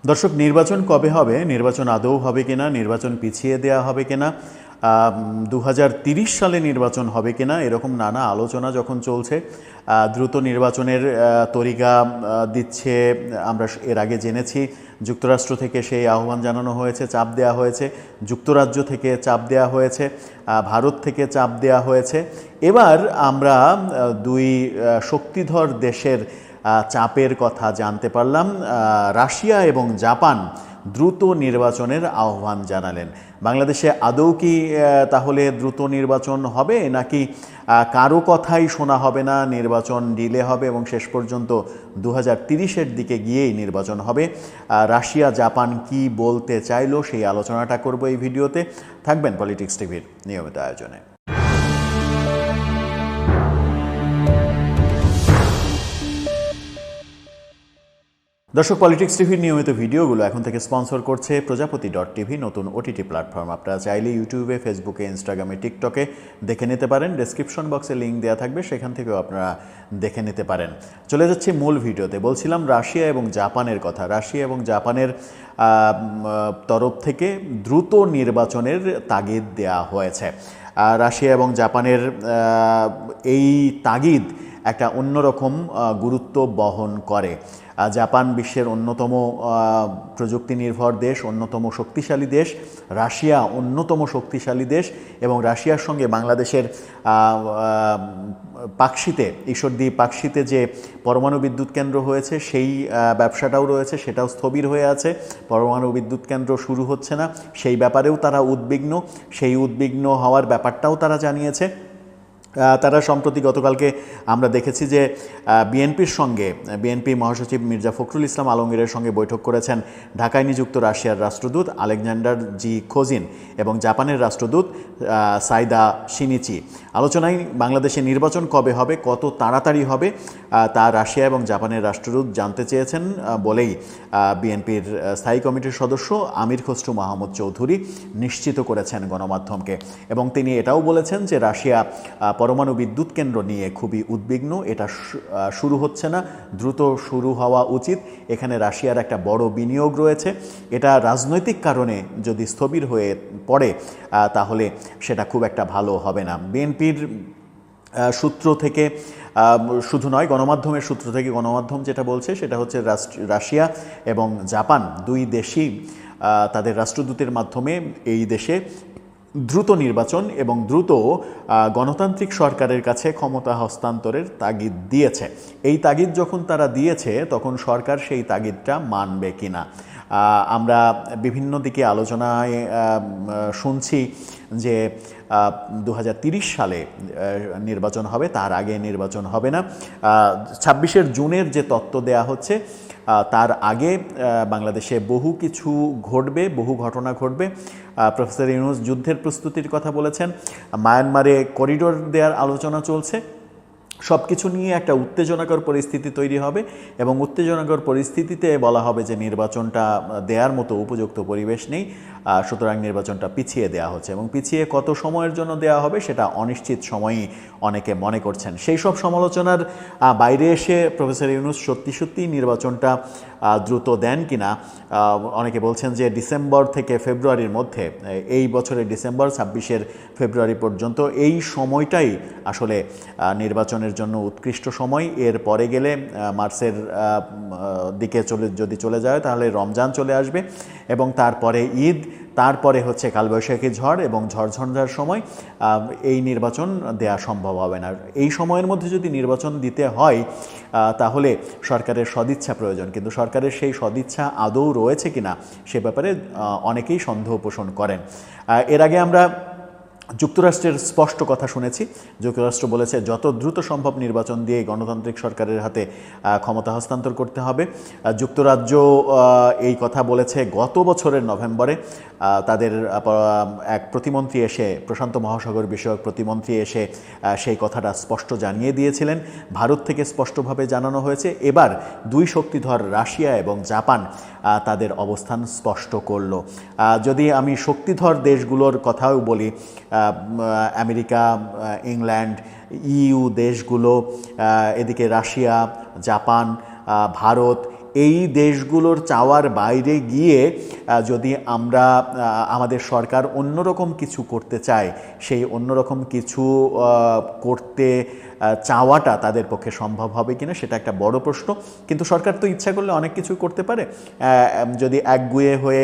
দর্শক, নির্বাচন কবে হবে, নির্বাচন আদৌ হবে কিনা, নির্বাচন পিছিয়ে দেওয়া হবে কিনা, 2030 সালে নির্বাচন হবে কিনা, এরকম নানা আলোচনা যখন চলছে, দ্রুত নির্বাচনের তরিকা দিচ্ছে। আমরা এর আগে জেনেছি যুক্তরাষ্ট্র থেকে সেই আহ্বান জানানো হয়েছে, চাপ দেওয়া হয়েছে, যুক্তরাজ্য থেকে চাপ দেওয়া হয়েছে, ভারত থেকে চাপ দেওয়া হয়েছে। এবার আমরা দুই শক্তিধর দেশের চাপের কথা জানতে পারলাম। রাশিয়া এবং জাপান দ্রুত নির্বাচনের আহ্বান জানালেন। বাংলাদেশে আদৌ কি তাহলে দ্রুত নির্বাচন হবে, নাকি কারো কথাই শোনা হবে না, নির্বাচন ডিলে হবে এবং শেষ পর্যন্ত 2030-এর দিকে গিয়েই নির্বাচন হবে? রাশিয়া জাপান কি বলতে চাইলো, সেই আলোচনাটা করব এই ভিডিওতে। থাকবেন পলিটিক্স টিভির নিয়মিত আয়োজনে। দর্শক, পলিটিক্স টিভির নিয়মিত ভিডিওগুলো এখন থেকে স্পন্সর করছে প্রজাপতি.টিভি, নতুন ওটিটি প্ল্যাটফর্ম। আপনারা চাইলে ইউটিউবে, ফেসবুকে, ইনস্টাগ্রামে, টিকটকে দেখে নিতে পারেন। ডেসক্রিপশন বক্সে লিঙ্ক দেওয়া থাকবে, সেখান থেকেও আপনারা দেখে নিতে পারেন। চলে যাচ্ছে মূল ভিডিওতে। বলছিলাম রাশিয়া এবং জাপানের কথা। রাশিয়া এবং জাপানের তরফ থেকে দ্রুত নির্বাচনের তাগিদ দেওয়া হয়েছে। রাশিয়া এবং জাপানের এই তাগিদ একটা অন্যরকম গুরুত্ব বহন করে। জাপান বিশ্বের অন্যতম প্রযুক্তি নির্ভর দেশ, অন্যতম শক্তিশালী দেশ। রাশিয়া অন্যতম শক্তিশালী দেশ, এবং রাশিয়ার সঙ্গে বাংলাদেশের পাকশিতে, ঈশ্বরদী পাকশিতে যে পরমাণু বিদ্যুৎ কেন্দ্র হয়েছে, সেই ব্যবসাটাও রয়েছে, সেটাও স্থবির হয়ে আছে। পরমাণু বিদ্যুৎ কেন্দ্র শুরু হচ্ছে না, সেই ব্যাপারেও তারা উদ্বিগ্ন। সেই উদ্বিগ্ন হওয়ার ব্যাপারটাও তারা জানিয়েছে। তারা সম্প্রতি গতকালকে আমরা দেখেছি যে বিএনপি মহাসচিব মির্জা ফখরুল ইসলাম আলমগীরের সঙ্গে বৈঠক করেছেন ঢাকায় নিযুক্ত রাশিয়ার রাষ্ট্রদূত আলেকজান্ডার জি খোজিন এবং জাপানের রাষ্ট্রদূত সাইদা শিনিচি। আলোচনায় বাংলাদেশে নির্বাচন কবে হবে, কত তাড়াতাড়ি হবে, তা রাশিয়া এবং জাপানের রাষ্ট্রদূত জানতে চেয়েছেন বলেই বিএনপির স্থায়ী কমিটির সদস্য আমির খসরু মাহমুদ চৌধুরী নিশ্চিত করেছেন গণমাধ্যমকে। এবং তিনি এটাও বলেছেন যে রাশিয়া পরমাণু বিদ্যুৎ কেন্দ্র নিয়ে খুবই উদ্বিগ্ন। এটা শুরু হচ্ছে না, দ্রুত শুরু হওয়া উচিত। এখানে রাশিয়ার একটা বড় বিনিয়োগ রয়েছে। এটা রাজনৈতিক কারণে যদি স্থবির হয়ে পড়ে তাহলে সেটা খুব একটা ভালো হবে না। বিএনপির সূত্র থেকে শুধু নয়, গণমাধ্যমের সূত্র থেকে, গণমাধ্যম যেটা বলছে সেটা হচ্ছে রাশিয়া এবং জাপান দুই দেশই তাদের রাষ্ট্রদূতের মাধ্যমে এই দেশে দ্রুত নির্বাচন এবং দ্রুত গণতান্ত্রিক সরকারের কাছে ক্ষমতা হস্তান্তরের তাগিদ দিয়েছে। এই তাগিদ যখন তারা দিয়েছে, তখন সরকার সেই তাগিদটা মানবে কিনা। আমরা বিভিন্ন দিকে আলোচনায় শুনছি যে 2030 সালে নির্বাচন হবে, তার আগে নির্বাচন হবে না। 26 জুনের যে তত্ত্ব দেয়া হচ্ছে, তার আগে বাংলাদেশে বহু কিছু ঘটবে, বহু ঘটনা ঘটবে। প্রফেসর ইউনূস যুদ্ধের প্রস্তুতির কথা বলেছেন, মায়ানমারে করিডোর দেওয়ার আলোচনা চলছে। সব কিছু নিয়ে একটা উত্তেজনাকর পরিস্থিতি তৈরি হবে, এবং উত্তেজনাকর পরিস্থিতিতে বলা হবে যে নির্বাচনটা দেওয়ার মতো উপযুক্ত পরিবেশ নেই, সুতরাং নির্বাচনটা পিছিয়ে দেওয়া হচ্ছে। এবং পিছিয়ে কত সময়ের জন্য দেওয়া হবে সেটা অনিশ্চিত সময়ই অনেকে মনে করছেন। সেই সব সমালোচনার বাইরে এসে প্রফেসর ইউনূস সত্যি নির্বাচনটা দ্রুত দেন কিনা। অনেকে বলছেন যে ডিসেম্বর থেকে ফেব্রুয়ারির মধ্যে, এই বছরের ডিসেম্বর, 26 ফেব্রুয়ারি পর্যন্ত এই সময়টাই আসলে নির্বাচনের জন্য উৎকৃষ্ট সময়। এর পরে গেলে মার্চের দিকে যদি চলে যায় তাহলে রমজান চলে আসবে, এবং তারপরে ঈদ, তারপরে হচ্ছে কালবৈশাখী ঝড় এবং ঝড়ঝঞ্ঝার সময়। এই নির্বাচন দেয়া সম্ভব হবে না। এই সময়ের মধ্যে যদি নির্বাচন দিতে হয় তাহলে সরকারের সদিচ্ছা প্রয়োজন, কিন্তু সরকারের সেই সদিচ্ছা আদৌ রয়েছে কিনা সে ব্যাপারে অনেকেই সন্দেহ পোষণ করেন। এর আগে আমরা যুক্তরাষ্ট্রের স্পষ্ট কথা শুনেছি। যুক্তরাষ্ট্র বলেছে যত দ্রুত সম্ভব নির্বাচন দিয়ে গণতান্ত্রিক সরকারের হাতে ক্ষমতা হস্তান্তর করতে হবে। যুক্তরাজ্য এই কথা বলেছে গত বছরের নভেম্বরে। তাদের এক প্রতিমন্ত্রী এসে, প্রশান্ত মহাসাগর বিষয়ক প্রতিমন্ত্রী এসে সেই কথাটা স্পষ্ট জানিয়ে দিয়েছিলেন। ভারত থেকে স্পষ্টভাবে জানানো হয়েছে। এবার দুই শক্তিধর রাশিয়া এবং জাপান তাদের অবস্থান স্পষ্ট করল। যদি আমি শক্তিধর দেশগুলোর কথাও বলি, আমেরিকা, ইংল্যান্ড, ইইউ দেশগুলো, এদিকে রাশিয়া, জাপান, ভারত, এই দেশগুলোর চাওয়ার বাইরে গিয়ে যদি আমরা আমাদের সরকার অন্যরকম কিছু করতে চায়, সেই অন্যরকম কিছু করতে চাওয়াটা তাদের পক্ষে সম্ভব হবে কিনা সেটা একটা বড় প্রশ্ন। কিন্তু সরকার তো ইচ্ছা করলে অনেক কিছু করতে পারে। যদি একগুঁয়ে হয়ে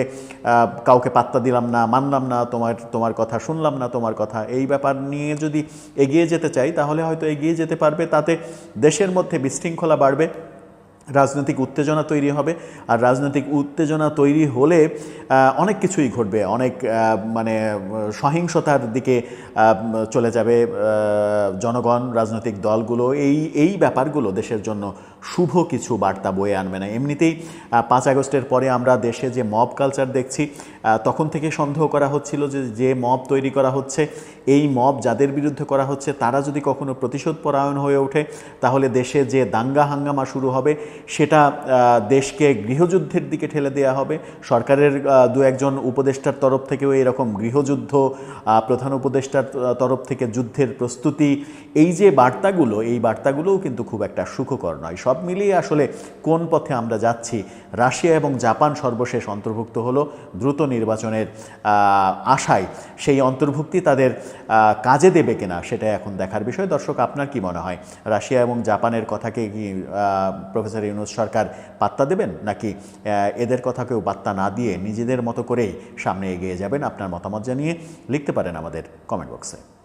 কাউকে পাত্তা দিলাম না, মানলাম না, তোমার কথা শুনলাম না, তোমার কথা, এই ব্যাপার নিয়ে যদি এগিয়ে যেতে চাই তাহলে হয়তো এগিয়ে যেতে পারবে। তাতে দেশের মধ্যে বিশৃঙ্খলা বাড়বে, রাজনৈতিক উত্তেজনা তৈরি হবে। আর রাজনৈতিক উত্তেজনা তৈরি হলে অনেক কিছুই ঘটবে, অনেক মানে সহিংসতার দিকে চলে যাবে জনগণ, রাজনৈতিক দলগুলো। এই ব্যাপারগুলো দেশের জন্য শুভ কিছু বার্তা বয়ে আনবে না। এমনিতেই 5 আগস্টের পরে আমরা দেশে যে মব কালচার দেখছি, তখন থেকে সন্দেহ করা হচ্ছিল যে মব তৈরি করা হচ্ছে, এই মব যাদের বিরুদ্ধে করা হচ্ছে তারা যদি কখনো প্রতিশোধ পরায়ণ হয়ে ওঠে তাহলে দেশে যে দাঙ্গা হাঙ্গামা শুরু হবে সেটা দেশকে গৃহযুদ্ধের দিকে ঠেলে দেওয়া হবে। সরকারের দু একজন উপদেষ্টার তরফ থেকেও এরকম গৃহযুদ্ধ, প্রধান উপদেষ্টার তরফ থেকে যুদ্ধের প্রস্তুতি, এই যে বার্তাগুলো, এই বার্তাগুলোও কিন্তু খুব একটা সুখকর নয়। সব মিলিয়ে আসলে কোন পথে আমরা যাচ্ছি, রাশিয়া এবং জাপান সর্বশেষ অন্তর্ভুক্ত হলো দ্রুত নির্বাচনের আশায়, সেই অন্তর্ভুক্তি তাদের কাজে দেবে কিনা সেটা এখন দেখার বিষয়। দর্শক, আপনার কি মনে হয়, রাশিয়া এবং জাপানের কথাকে কি প্রফেসর ইউনূস সরকার পাত্তা দেবেন, নাকি এদের কথাকেও পাত্তা না দিয়ে নিজেদের মতো করেই সামনে এগিয়ে যাবেন? আপনার মতামত জানিয়ে লিখতে পারেন আমাদের কমেন্ট বক্সে।